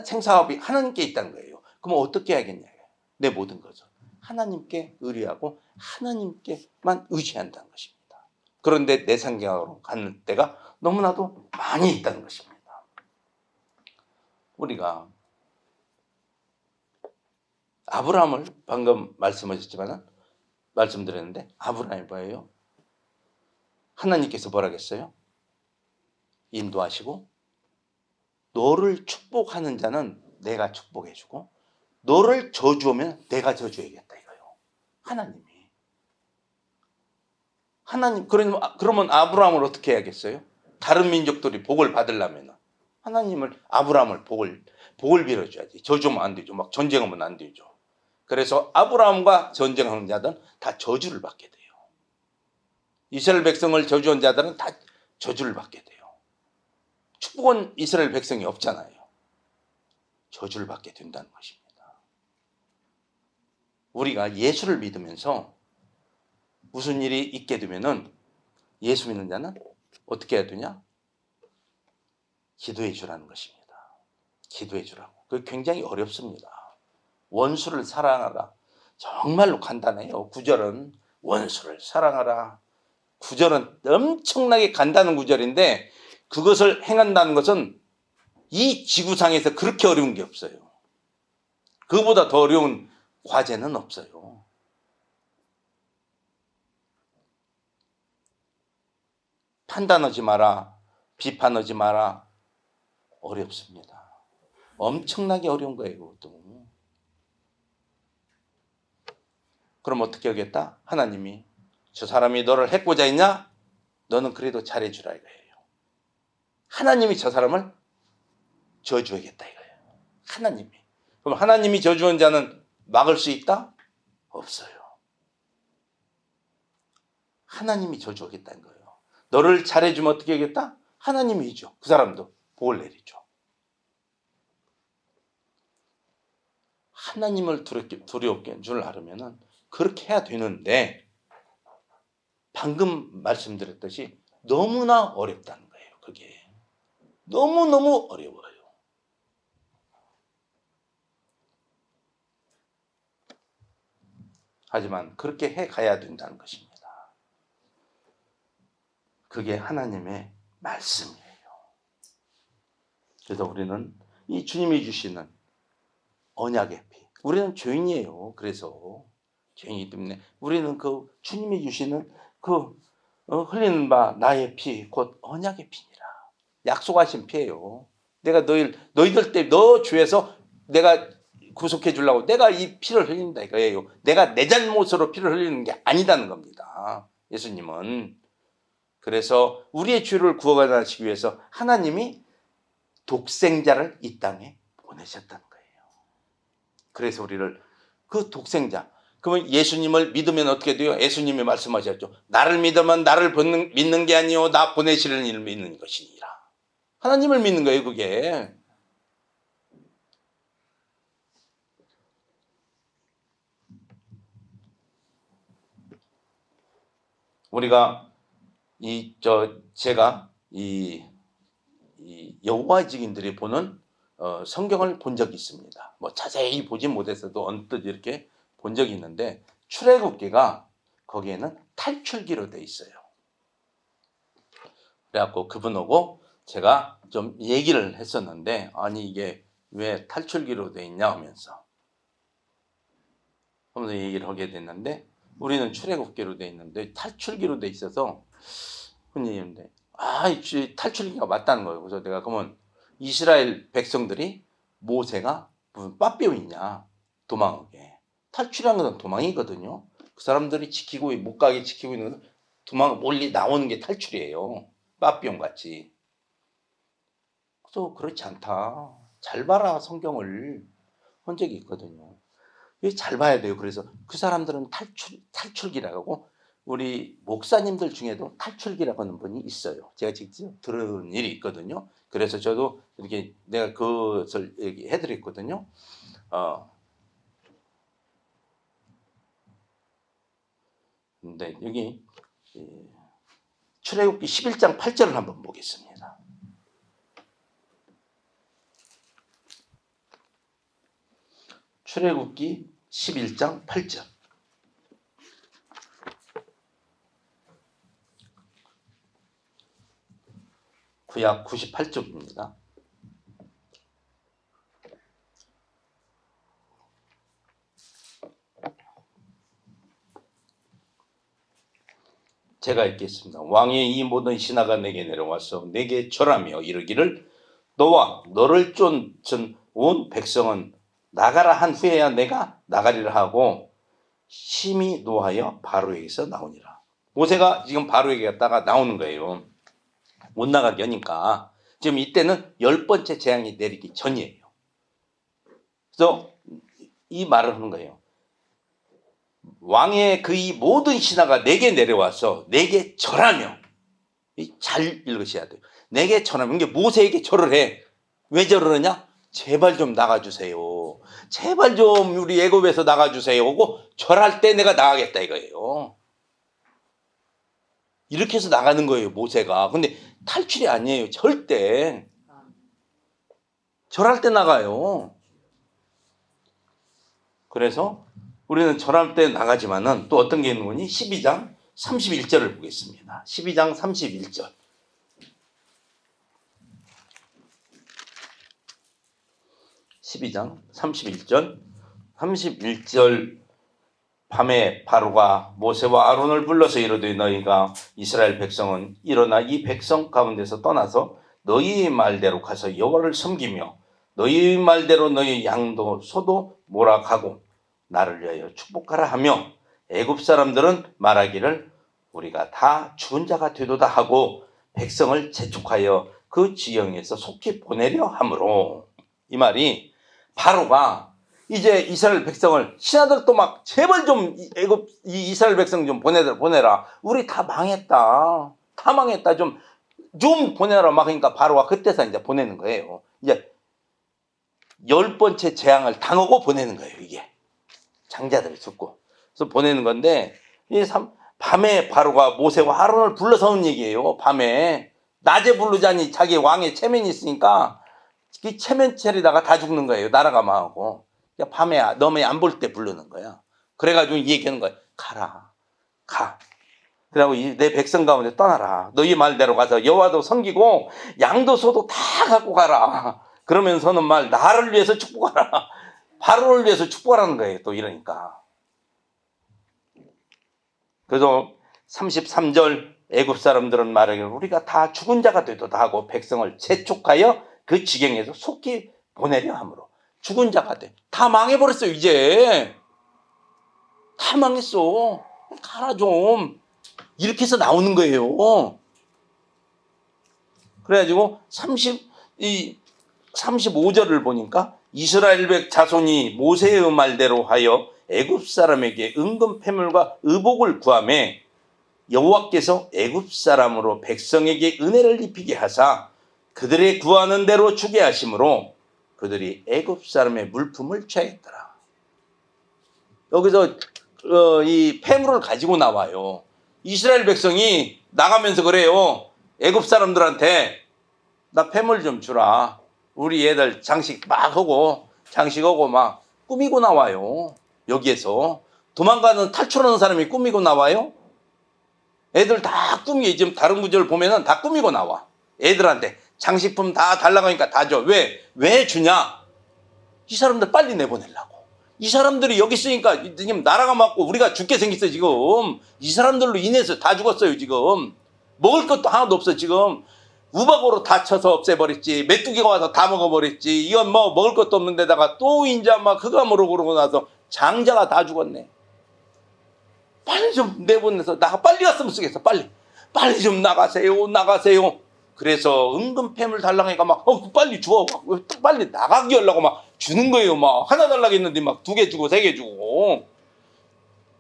생사화복이 하나님께 있다는 거예요. 그럼 어떻게 해야겠냐? 내 모든 것을 하나님께 의뢰하고 하나님께만 의지한다는 것입니다. 그런데 내 생각으로 가는 때가 너무나도 많이 있다는 것입니다. 우리가 아브라함을 방금 말씀드렸는데 아브라함이 뭐예요? 하나님께서 뭐라겠어요? 인도하시고 너를 축복하는 자는 내가 축복해주고 너를 저주하면 내가 저주해야겠다 이거예요. 하나님 그러면 아브라함을 어떻게 해야겠어요? 다른 민족들이 복을 받으려면 아브라함을 복을 빌어줘야지. 저주하면 안 되죠. 막 전쟁하면 안 되죠. 그래서 아브라함과 전쟁하는 자들은 다 저주를 받게 돼요. 이스라엘 백성을 저주한 자들은 다 저주를 받게 돼요. 축복은 이스라엘 백성이 없잖아요. 저주를 받게 된다는 것입니다. 우리가 예수를 믿으면서 무슨 일이 있게 되면은 예수 믿는 자는 어떻게 해야 되냐? 기도해 주라는 것입니다. 기도해 주라고. 그게 굉장히 어렵습니다. 원수를 사랑하라. 정말로 간단해요. 9절은 원수를 사랑하라. 9절은 엄청나게 간단한 구절인데 그것을 행한다는 것은 이 지구상에서 그렇게 어려운 게 없어요. 그보다 더 어려운 과제는 없어요. 판단하지 마라, 비판하지 마라. 어렵습니다. 엄청나게 어려운 거예요, 그것도. 그럼 어떻게 하겠다? 하나님이 저 사람이 너를 해코자 했냐? 너는 그래도 잘해주라 이거예요. 하나님이 저 사람을 저주하겠다 이거예요. 하나님이. 그럼 하나님이 저주한 자는 막을 수 있다? 없어요. 하나님이 저주하겠다는 거예요. 너를 잘해주면 어떻게 하겠다? 하나님이 해줘. 그 사람도 복을 내리죠. 하나님을 두렵게 한 줄 알으면 그렇게 해야 되는데 방금 말씀드렸듯이 너무나 어렵다는 거예요. 그게 너무너무 어려워요. 하지만 그렇게 해가야 된다는 것입니다. 그게 하나님의 말씀이에요. 그래서 우리는 이 주님이 주시는 언약의 피, 우리는 죄인이에요. 그래서 죄인이기 때문에 우리는 그 주님이 주시는 그 흘리는 바 나의 피, 곧 언약의 피니라. 약속하신 피예요. 내가 너희들 때 너 죄에서 내가 구속해 주려고 내가 이 피를 흘린다 이거예요. 내가 내 잘못으로 피를 흘리는 게 아니다는 겁니다. 예수님은. 그래서 우리의 죄를 구원하시기 위해서 하나님이 독생자를 이 땅에 보내셨다는 거예요. 그래서 우리를 그 독생자, 그러면 예수님을 믿으면 어떻게 돼요? 예수님이 말씀하셨죠. 나를 믿으면 나를 믿는 게 아니요 나 보내시는 이를 믿는 것이니라. 하나님을 믿는 거예요, 그게. 우리가 제가 이 여호와의 증인들이 보는 성경을 본 적이 있습니다. 뭐 자세히 보진 못했어도 언뜻 이렇게 본 적이 있는데 출애굽기가 거기에는 탈출기로 돼 있어요. 그래갖고 그분하고 제가 좀 얘기를 했었는데 아니 이게 왜 탈출기로 돼 있냐 하면서 얘기를 하게 됐는데 우리는 출애굽기로 돼 있는데 탈출기로 돼 있어서 흔히는데 탈출기가 맞다는 거예요. 그래서 내가 그러면 이스라엘 백성들이 모세가 무슨 빠삐오이냐 도망하게. 탈출하는 건 도망이거든요. 그 사람들이 못 가게 지키고 있는 건 도망 멀리 나오는 게 탈출이에요. 빠삐용 같이. 그래서 그렇지 않다. 잘 봐라 성경을 한 적이 있거든요. 잘 봐야 돼요. 그래서 그 사람들은 탈출기라고 하고 우리 목사님들 중에도 탈출기라고 하는 분이 있어요. 제가 직접 들은 일이 있거든요. 그래서 저도 이렇게 내가 그것을 얘기해 드렸거든요. 근데 여기 출애굽기 11장 8절을 한번 보겠습니다. 출애굽기 11장 8절. 구약 98쪽입니다. 제가 읽겠습니다. 왕의 이 모든 신하가 내게 내려와서 내게 절하며 이르기를 너와 너를 쫓은 온 백성은 나가라 한 후에야 내가 나가리라 하고 심히 노하여 바로에게서 나오니라. 모세가 지금 바로에게 갔다가 나오는 거예요. 못 나가게 하니까 지금 이때는 10번째 재앙이 내리기 전이에요. 그래서 이 말을 하는 거예요. 왕의 그 이 모든 신하가 내게 내려와서 내게 절하며, 잘 읽으셔야 돼요. 내게 절하며, 이게 모세에게 절을 해. 왜 절을 하냐? 제발 좀 나가주세요. 제발 좀 우리 애굽에서 나가주세요 하고 절할 때 내가 나가겠다 이거예요. 이렇게 해서 나가는 거예요, 모세가. 근데 탈출이 아니에요. 절대. 절할 때 나가요. 그래서 우리는 절할 때 나가지만은 또 어떤 게 있는 거니? 12장 31절을 보겠습니다. 12장 31절. 12장 31절. 31절 밤에 바로가 모세와 아론을 불러서 이르되 너희가 이스라엘 백성은 일어나 이 백성 가운데서 떠나서 너희의 말대로 가서 여호와를 섬기며 너희의 말대로 너희 양도 소도 몰아가고 나를 위하여 축복하라 하며 애굽 사람들은 말하기를 우리가 다 죽은 자가 되도다 하고 백성을 재촉하여 그 지형에서 속히 보내려 하므로, 이 말이 바로가 이제 이스라엘 백성을, 신하들도 막 제발 좀 애굽 이스라엘 백성 좀 보내라. 우리 다 망했다. 다 망했다. 좀 보내라. 막 그러니까 바로가 그때서 이제 보내는 거예요. 이제 10번째 재앙을 당하고 보내는 거예요. 이게 장자들이 죽고. 그래서 보내는 건데, 밤에 바로가 모세와 아론을 불러서 온 얘기예요. 밤에. 낮에 부르자니 자기 왕의 체면이 있으니까 그 체면 차리다가 다 죽는 거예요. 나라가 망하고. 밤에 너무 안 볼 때 부르는 거야. 그래가지고 얘기하는 거야. 가라. 가. 그리고 내 백성 가운데 떠나라. 너희 말대로 가서 여호와도 섬기고 양도 소도 다 갖고 가라. 그러면서는 나를 위해서 축복하라. 바로를 위해서 축복하라는 거예요. 또 이러니까. 그래서 33절 애굽 사람들은 말하기를 우리가 다 죽은 자가 되도다 하고 백성을 재촉하여 그 지경에서 속히 보내려 하므로. 죽은 자가 돼. 다 망해버렸어요. 이제 다 망했어. 가라 좀. 이렇게 해서 나오는 거예요. 그래가지고 35절을 보니까 이스라엘 백 자손이 모세의 말대로 하여 애굽 사람에게 은금 패물과 의복을 구하매 여호와께서 애굽 사람으로 백성에게 은혜를 입히게 하사 그들의 구하는 대로 주게 하심으로 그들이 애굽 사람의 물품을 취하였더라. 여기서 이 패물을 가지고 나와요. 이스라엘 백성이 나가면서 그래요. 애굽 사람들한테 나 패물 좀 주라. 우리 애들 장식 막 꾸미고 나와요. 여기에서 도망가는 탈출하는 사람이 꾸미고 나와요. 애들 다 지금 다른 구절을 보면은 다 꾸미고 나와. 애들한테 장식품 다 달라고 하니까 다 줘. 왜 주냐? 이 사람들 빨리 내보내려고. 이 사람들이 여기 있으니까 지금 나라가 맞고 우리가 죽게 생겼어 지금. 이 사람들로 인해서 다 죽었어요 지금. 먹을 것도 하나도 없어 지금. 우박으로 다 쳐서 없애버렸지. 메뚜기가 와서 다 먹어버렸지. 이건 먹을 것도 없는 데다가 또 이제 그가 뭐로 그러고 나서 장자가 다 죽었네. 빨리 좀 내보내서 빨리 갔으면 쓰겠어. 빨리 좀 나가세요. 그래서 은금 패물 달라고 하니까 빨리 줘. 빨리 나가게 하려고 주는 거예요. 하나 달라고 했는데 2개 주고 3개 주고.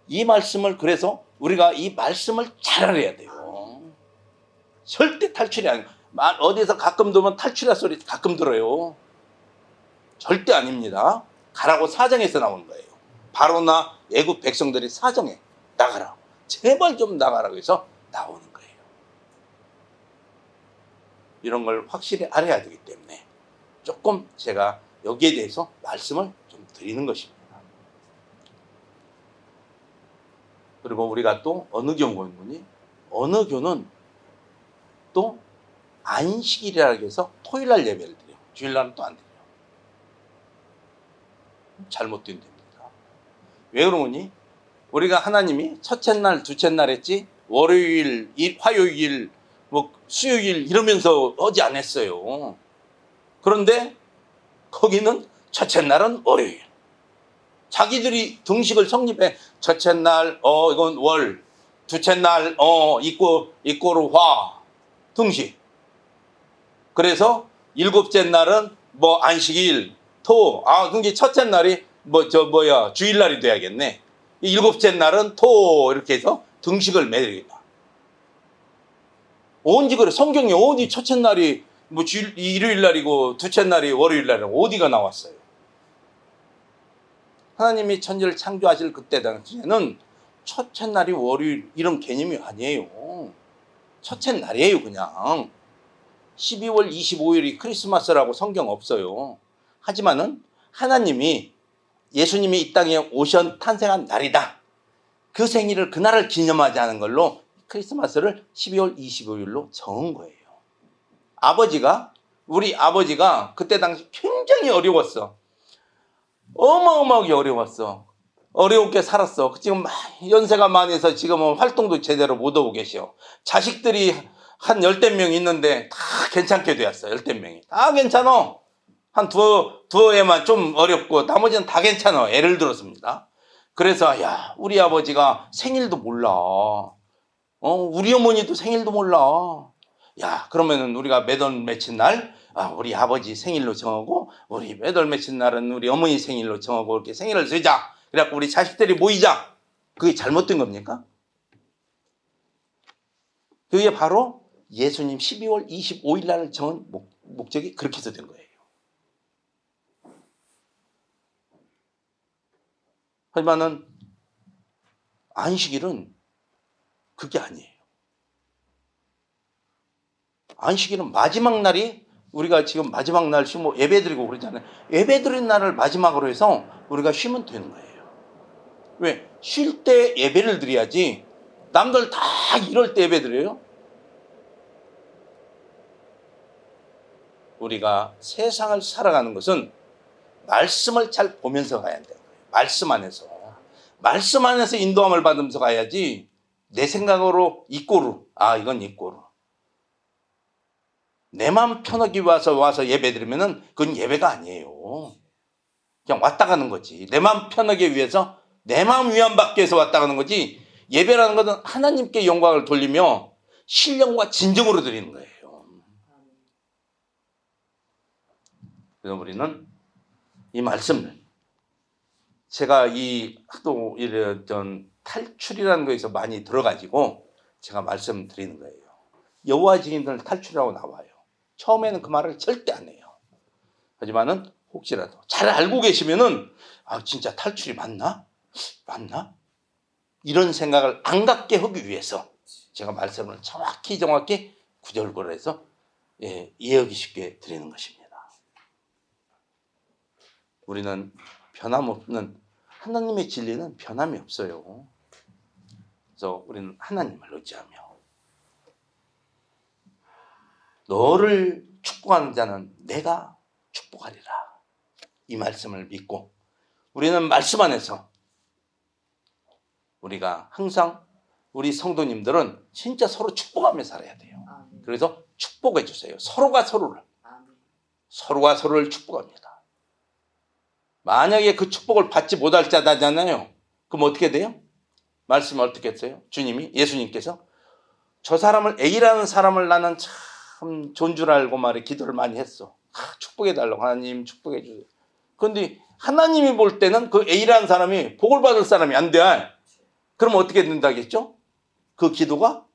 이 말씀을, 그래서 우리가 이 말씀을 잘 알아야 돼요. 절대 탈출이 아니고, 어디서 가끔 들으면 탈출할 소리 가끔 들어요. 절대 아닙니다. 가라고 사정해서 나온 거예요. 바로나 애굽 백성들이 사정해. 나가라. 제발 좀 나가라고 해서 나오는 거예요. 이런 걸 확실히 알아야 되기 때문에 조금 제가 여기에 대해서 말씀을 좀 드리는 것입니다. 그리고 우리가 또 어느 교는 또 안식일이라고 해서 토요일날 예배를 드려요. 주일날은 또 안 드려요. 잘못된 됩니다. 왜 그러니? 우리가 하나님이 첫째 날, 둘째 날 했지, 월요일, 화요일, 수요일 이러면서 하지 않았어요. 그런데 거기는 첫째 날은 월요일. 자기들이 등식을 성립해. 첫째 날, 이건 월. 둘째 날, 이꼬르 화. 등식. 그래서 일곱째 날은 안식일, 토. 그게 첫째 날이 주일날이 돼야겠네. 일곱째 날은 토. 이렇게 해서 등식을 매기다. 언제 그래? 성경에 어디 첫째 날이 일요일 날이고 둘째 날이 월요일 날이고 어디가 나왔어요? 하나님이 천지를 창조하실 그때 당시에는 첫째 날이 월요일 이런 개념이 아니에요. 첫째 날이에요 그냥. 12월 25일이 크리스마스라고 성경 없어요. 하지만은 하나님이 예수님이 이 땅에 탄생한 날이다. 그 생일을 그날을 기념하지 않은 걸로 크리스마스를 12월 25일로 정한 거예요. 우리 아버지가 그때 당시 굉장히 어려웠어. 어마어마하게 어려웠어. 어렵게 살았어. 지금 연세가 많아서 지금은 활동도 제대로 못 하고 계셔. 자식들이 한 10명 있는데 다 괜찮게 되었어. 10명이. 다 괜찮아. 한 두어에만 좀 어렵고 나머지는 다 괜찮아. 애를 들었습니다. 그래서 야, 우리 아버지가 생일도 몰라. 우리 어머니도 생일도 몰라. 야, 그러면은 우리가 몇 월 며칠 날 우리 아버지 생일로 정하고 우리 몇 월 며칠 날은 우리 어머니 생일로 정하고 이렇게 생일을 쓰자. 그래갖고 우리 자식들이 모이자. 그게 잘못된 겁니까? 그게 바로 예수님 12월 25일 날을 정한 목적이 그렇게 해서 된 거예요. 하지만은 안식일은 그게 아니에요. 안식일은 마지막 날이 우리가 지금 마지막 날 쉬고 예배 드리고 그러잖아요. 예배 드리는 날을 마지막으로 해서 우리가 쉬면 되는 거예요. 왜? 쉴 때 예배를 드려야지. 남들 다 이럴 때 예배 드려요? 우리가 세상을 살아가는 것은 말씀을 잘 보면서 가야 돼요. 말씀 안에서. 말씀 안에서 인도함을 받으면서 가야지 내 생각으로 이꼬루. 이건 이꼬루. 내 마음 편하게 와서 예배 드리면은 그건 예배가 아니에요. 그냥 왔다 가는 거지. 내 마음 편하게 위해서 내 마음 위안받기 위해서 왔다 가는 거지. 예배라는 것은 하나님께 영광을 돌리며 신령과 진정으로 드리는 거예요. 그래서 우리는 이 말씀을 제가 하도 이런 탈출이라는 거에서 많이 들어가지고 제가 말씀드리는 거예요. 여호와 증인들 탈출이라고 나와요. 처음에는 그 말을 절대 안 해요. 하지만은 혹시라도 잘 알고 계시면은 진짜 탈출이 맞나? 이런 생각을 안 갖게 하기 위해서 제가 말씀을 정확히 구절구절해서 이해하기 쉽게 드리는 것입니다. 우리는 변함없는 하나님의 진리는 변함이 없어요. 그래서 우리는 하나님을 의지하며 너를 축복하는 자는 내가 축복하리라. 이 말씀을 믿고 우리는 말씀 안에서 우리가 항상 우리 성도님들은 진짜 서로 축복하며 살아야 돼요. 그래서 축복해 주세요. 서로가 서로를 축복합니다. 만약에 그 축복을 받지 못할 자잖아요. 그럼 어떻게 돼요? 말씀을 어떻게 했어요? 예수님께서 저 사람을 A라는 사람을 나는 참 좋은 줄 알고 기도를 많이 했어. 축복해 달라고. 하나님 축복해 주세요. 그런데 하나님이 볼 때는 그 A라는 사람이 복을 받을 사람이 안 돼. 그럼 어떻게 된다겠죠? 그 기도가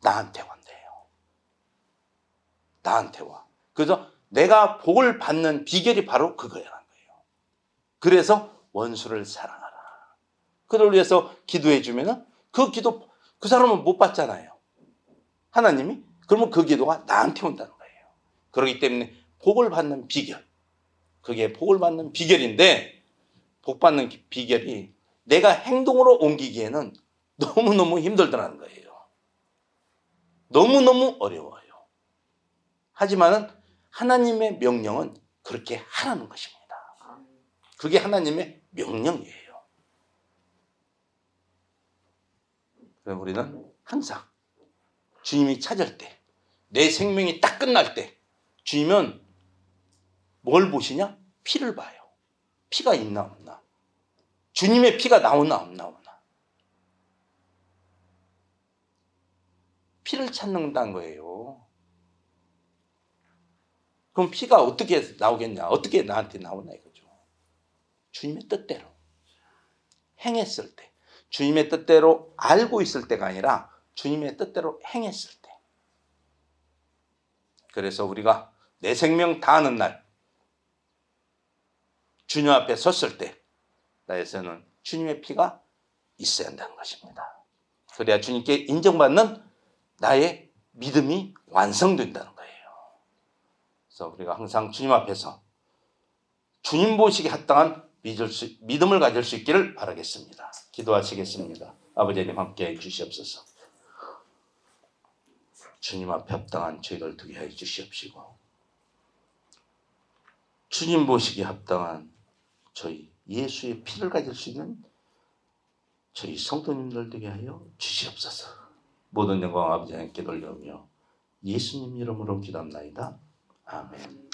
나한테 온대요. 나한테 와. 그래서 내가 복을 받는 비결이 바로 그거라는 거예요. 그래서 원수를 사랑하라. 그를 위해서 기도해 주면은 그 사람은 못 받잖아요. 하나님이. 그러면 그 기도가 나한테 온다는 거예요. 그렇기 때문에 복을 받는 비결. 그게 복을 받는 비결인데 복 받는 비결이 내가 행동으로 옮기기에는 너무너무 힘들더라는 거예요. 너무너무 어려워요. 하지만은 하나님의 명령은 그렇게 하라는 것입니다. 그게 하나님의 명령이에요. 그럼 우리는 항상 주님이 찾을 때, 내 생명이 딱 끝날 때 주님은 뭘 보시냐? 피를 봐요. 피가 있나 없나. 주님의 피가 나오나 안 나오나. 피를 찾는다는 거예요. 그럼 피가 어떻게 나오겠냐? 어떻게 나한테 나오나 이거죠. 주님의 뜻대로 행했을 때, 주님의 뜻대로 알고 있을 때가 아니라 주님의 뜻대로 행했을 때. 그래서 우리가 내 생명 다하는 날 주님 앞에 섰을 때 나에서는 주님의 피가 있어야 한다는 것입니다. 그래야 주님께 인정받는 나의 믿음이 완성된다는 거예요. 그래서 우리가 항상 주님 앞에서 주님 보시기에 합당한 믿음을 가질 수 있기를 바라겠습니다. 기도하시겠습니다. 아버지 하나님 함께해 주시옵소서. 주님 앞에 합당한 저희를 두게 해 주시옵시고 주님 보시기에 합당한 저희 예수의 피를 가질 수 있는 저희 성도님들 되게 하여 주시옵소서. 모든 영광 아버지 하나님께 돌려오며 예수님 이름으로 기도합나이다. 아멘.